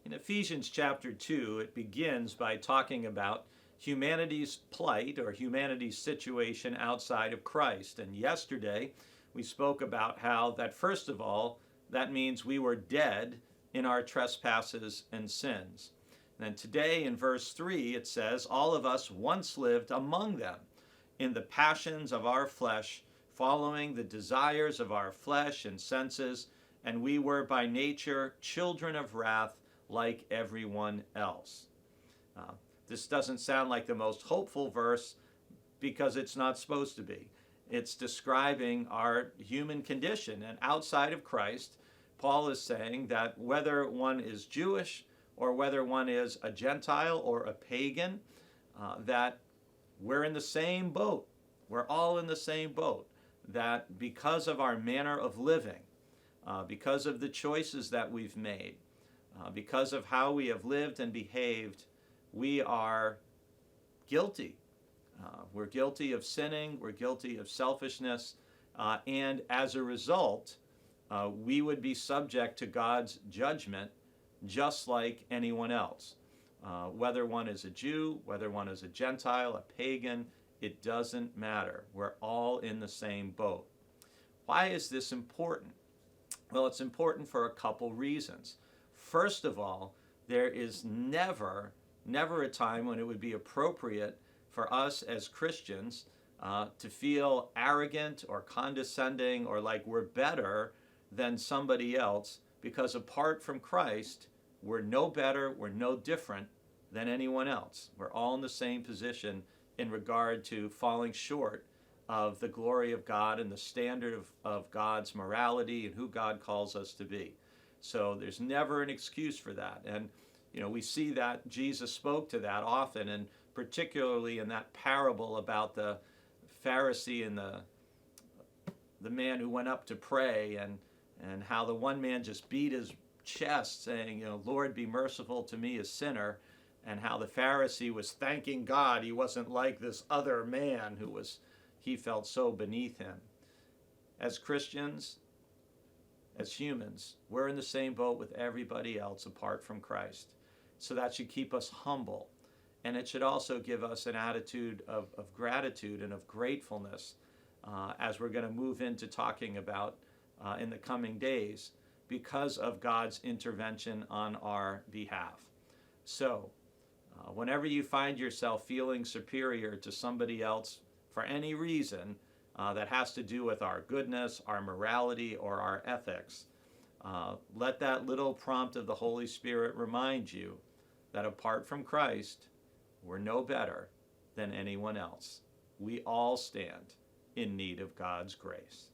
In Ephesians chapter 2, it begins by talking about humanity's plight or humanity's situation outside of Christ. And yesterday, we spoke about how that, first of all, that means we were dead in our trespasses and sins. And then today in verse 3, it says, all of us once lived among them in the passions of our flesh, following the desires of our flesh and senses, and we were by nature children of wrath like everyone else. This doesn't sound like the most hopeful verse because it's not supposed to be. It's describing our human condition, and outside of Christ, Paul is saying that whether one is Jewish or whether one is a Gentile or a pagan, that we're in the same boat. We're all in the same boat. That because of our manner of living, because of the choices that we've made, because of how we have lived and behaved, we are guilty. We're guilty of sinning, we're guilty of selfishness, and as a result, we would be subject to God's judgment just like anyone else. Whether one is a Jew, whether one is a Gentile, a pagan, it doesn't matter. We're all in the same boat. Why is this important? Well, it's important for a couple reasons. First of all, there is never a time when it would be appropriate for us as Christians to feel arrogant or condescending or like we're better than somebody else, because apart from Christ, we're no better, we're no different than anyone else. We're all in the same position in regard to falling short of the glory of God and the standard of God's morality and who God calls us to be. So there's never an excuse for that. And we see that Jesus spoke to that often, and particularly in that parable about the Pharisee and the man who went up to pray, and how the one man just beat his chest saying, Lord, be merciful to me, a sinner, and how the Pharisee was thanking God he wasn't like this other man he felt so beneath him. As Christians, as humans, we're in the same boat with everybody else apart from Christ. So that should keep us humble. And it should also give us an attitude of gratitude and of gratefulness as we're going to move into talking about in the coming days, because of God's intervention on our behalf. So, whenever you find yourself feeling superior to somebody else for any reason that has to do with our goodness, our morality, or our ethics, let that little prompt of the Holy Spirit remind you that apart from Christ, we're no better than anyone else. We all stand in need of God's grace.